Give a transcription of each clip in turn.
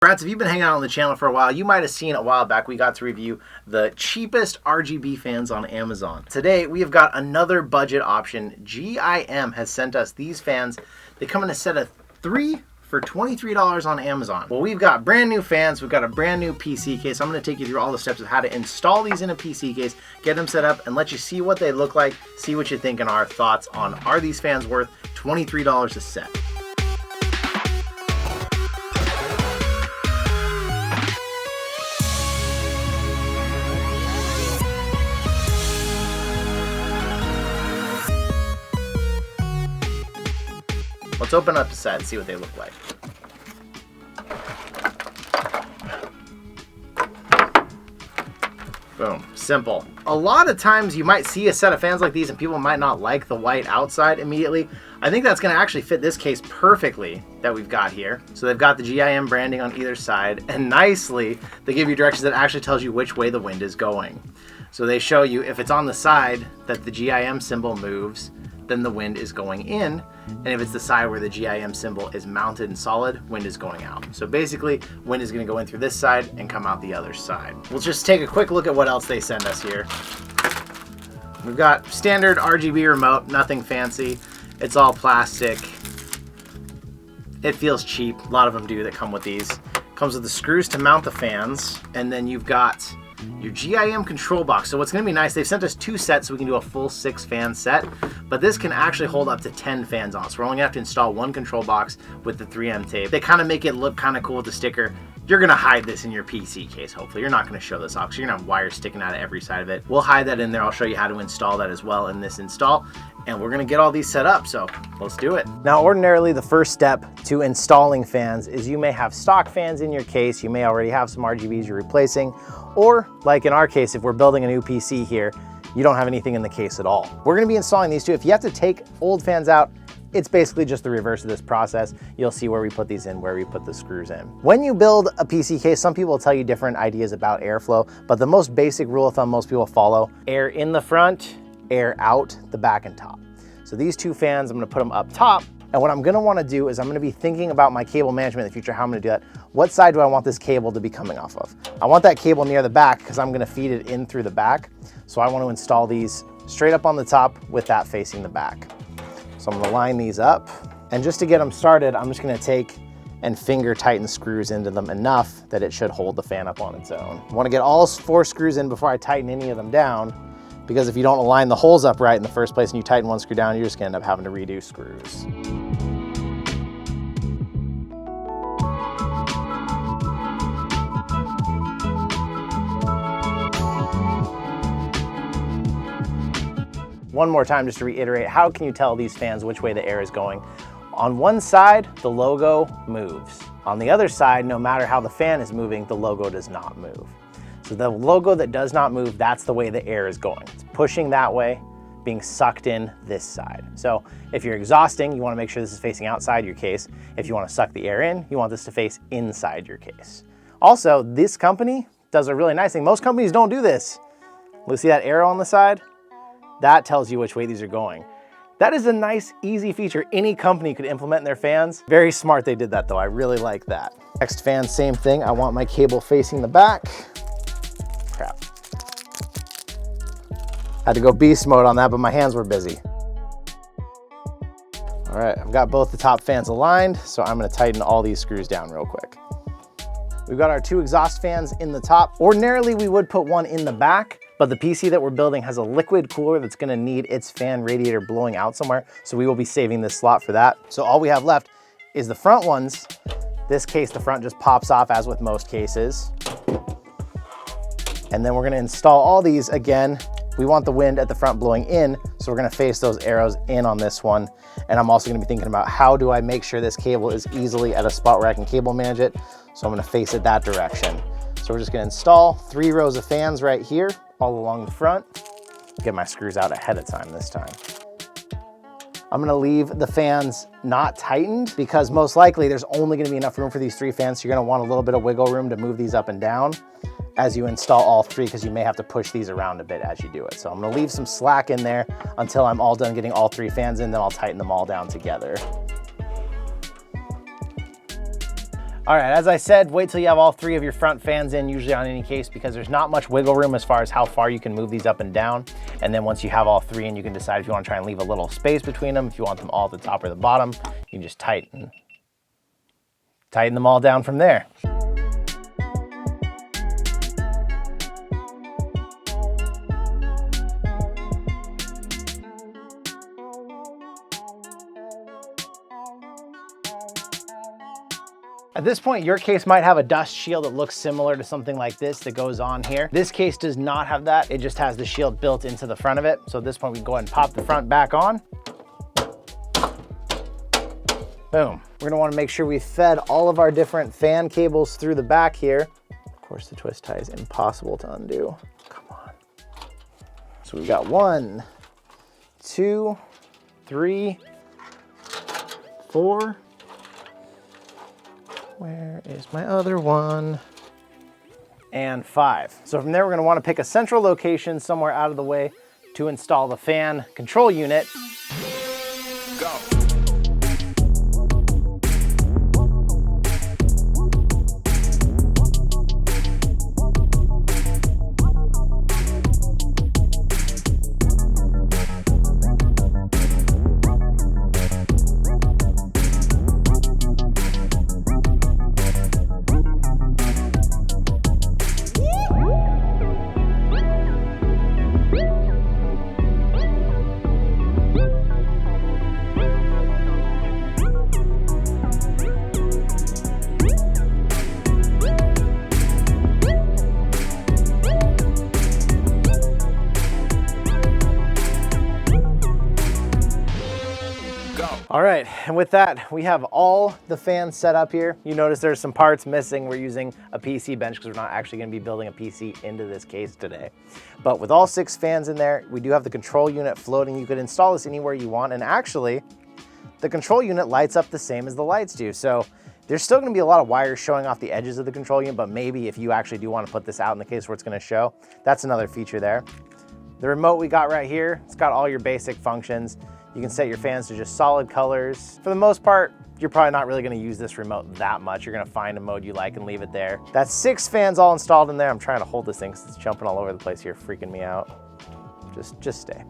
Brats, if you've been hanging out on the channel for a while, you might have seen a while back we got to review the cheapest RGB fans on Amazon. Today, we have got another budget option. GIM has sent us these fans. They come in a set of 3 for $23 on Amazon. Well, we've got brand new fans. We've got a brand new PC case. I'm gonna take you through all the steps of how to install these in a PC case, get them set up, and let you see what they look like, see what you think, and our thoughts on are these fans worth $23 a set. Let's open up the set and see what they look like. Boom, simple. A lot of times you might see a set of fans like these and people might not like the white outside immediately. I think that's gonna actually fit this case perfectly that we've got here. So they've got the GIM branding on either side, and nicely, they give you directions that actually tells you which way the wind is going. So they show you if it's on the side that the GIM symbol moves, then the wind is going in, and if it's the side where the GIM symbol is mounted and solid, wind is going out. So basically, wind is gonna go in through this side and come out the other side. We'll just take a quick look at what else they send us here. We've got standard RGB remote, nothing fancy. It's all plastic. It feels cheap. A lot of them do that come with these. Comes with the screws to mount the fans, and then you've got your GIM control box. So what's gonna be nice, they've sent us 2 sets so we can do a full 6 fan set, but this can actually hold up to 10 fans on. So we're only gonna have to install 1 control box with the 3M tape. They kind of make it look kind of cool with the sticker. You're gonna hide this in your PC case, hopefully. You're not gonna show this off because you're gonna have wires sticking out of every side of it. We'll hide that in there. I'll show you how to install that as well in this install. And we're gonna get all these set up, so let's do it. Now, ordinarily, the first step to installing fans is you may have stock fans in your case. You may already have some RGBs you're replacing, or like in our case, if we're building a new PC here, you don't have anything in the case at all. We're gonna be installing these 2. If you have to take old fans out, it's basically just the reverse of this process. You'll see where we put these in, where we put the screws in. When you build a PC case, some people will tell you different ideas about airflow, but the most basic rule of thumb most people follow: air in the front, air out the back and top. So these 2 fans, I'm gonna put them up top. And what I'm gonna wanna do is I'm gonna be thinking about my cable management in the future, how I'm gonna do that. What side do I want this cable to be coming off of? I want that cable near the back because I'm gonna feed it in through the back. So I want to install these straight up on the top with that facing the back. So I'm gonna line these up. And just to get them started, I'm just gonna take and finger tighten screws into them enough that it should hold the fan up on its own. I wanna get all 4 screws in before I tighten any of them down, because if you don't align the holes up right in the first place and you tighten 1 screw down, you're just gonna end up having to redo screws. One more time just to reiterate, how can you tell these fans which way the air is going? On one side, the logo moves. On the other side, no matter how the fan is moving, the logo does not move. So the logo that does not move, that's the way the air is going. It's pushing that way, being sucked in this side. So if you're exhausting, you wanna make sure this is facing outside your case. If you wanna suck the air in, you want this to face inside your case. Also, this company does a really nice thing. Most companies don't do this. You see that arrow on the side? That tells you which way these are going. That is a nice, easy feature any company could implement in their fans. Very smart they did that though, I really like that. Next fan, same thing. I want my cable facing the back. Crap. Had to go beast mode on that, but my hands were busy. All right, I've got both the top fans aligned, so I'm gonna tighten all these screws down real quick. We've got our 2 exhaust fans in the top. Ordinarily, we would put 1 in the back, but the PC that we're building has a liquid cooler that's gonna need its fan radiator blowing out somewhere, so we will be saving this slot for that. So all we have left is the front ones. This case, the front just pops off as with most cases. And then we're gonna install all these again. We want the wind at the front blowing in, so we're gonna face those arrows in on this one. And I'm also gonna be thinking about how do I make sure this cable is easily at a spot where I can cable manage it. So I'm gonna face it that direction. So we're just gonna install 3 rows of fans right here, all along the front. Get my screws out ahead of time this time. I'm gonna leave the fans not tightened because most likely there's only gonna be enough room for these 3 fans. So you're gonna want a little bit of wiggle room to move these up and down as you install all 3, because you may have to push these around a bit as you do it. So I'm gonna leave some slack in there until I'm all done getting all 3 fans in, then I'll tighten them all down together. All right, as I said, wait till you have all 3 of your front fans in, usually on any case, because there's not much wiggle room as far as how far you can move these up and down. And then once you have all 3 in, you can decide if you want to try and leave a little space between them. If you want them all at the top or the bottom, you can just tighten them all down from there. At this point, your case might have a dust shield that looks similar to something like this that goes on here. This case does not have that. It just has the shield built into the front of it. So at this point, we can go ahead and pop the front back on. Boom. We're gonna wanna make sure we fed all of our different fan cables through the back here. Of course, the twist tie is impossible to undo. Come on. So we've got 1, 2, 3, 4. Where is my other one? And 5. So from there, we're gonna wanna pick a central location somewhere out of the way to install the fan control unit. Go. All right, and with that, we have all the fans set up here. You notice there's some parts missing. We're using a PC bench because we're not actually gonna be building a PC into this case today. But with all 6 fans in there, we do have the control unit floating. You could install this anywhere you want, and actually, the control unit lights up the same as the lights do. So there's still gonna be a lot of wires showing off the edges of the control unit, but maybe if you actually do wanna put this out in the case where it's gonna show, that's another feature there. The remote we got right here, it's got all your basic functions. You can set your fans to just solid colors. For the most part, you're probably not really gonna use this remote that much. You're gonna find a mode you like and leave it there. That's 6 fans all installed in there. I'm trying to hold this thing because it's jumping all over the place here, freaking me out. Just stay.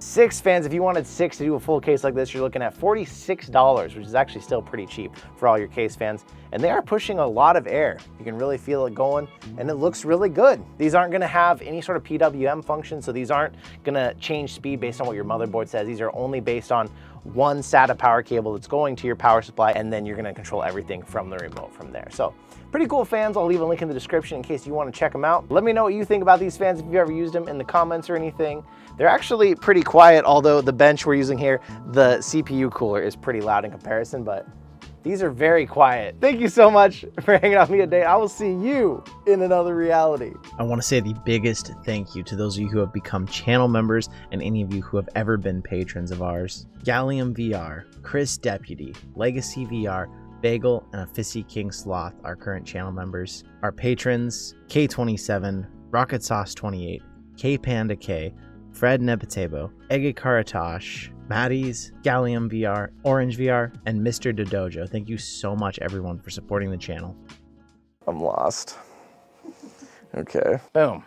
6 fans, if you wanted 6 to do a full case like this, you're looking at $46, which is actually still pretty cheap for all your case fans. And they are pushing a lot of air. You can really feel it going, and it looks really good. These aren't gonna have any sort of PWM function, so these aren't gonna change speed based on what your motherboard says. These are only based on one SATA power cable that's going to your power supply, and then you're gonna control everything from the remote from there. So pretty cool fans. I'll leave a link in the description in case you want to check them out. Let me know what you think about these fans if you've ever used them in the comments or anything. They're actually pretty quiet, although the bench we're using here, the CPU cooler is pretty loud in comparison, but these are very quiet. Thank you so much for hanging out with me today. I will see you in another reality. I want to say the biggest thank you to those of you who have become channel members and any of you who have ever been patrons of ours. Gallium VR, Chris Deputy, Legacy VR, Bagel, and a Fissy King Sloth, our current channel members. Our patrons, K27, Rocket Sauce 28, K Panda K, Fred Nepatebo, Ege Karatosh, Maddie's, Gallium VR, Orange VR, and Mr. Dodojo. Thank you so much, everyone, for supporting the channel. I'm lost. Okay. Boom.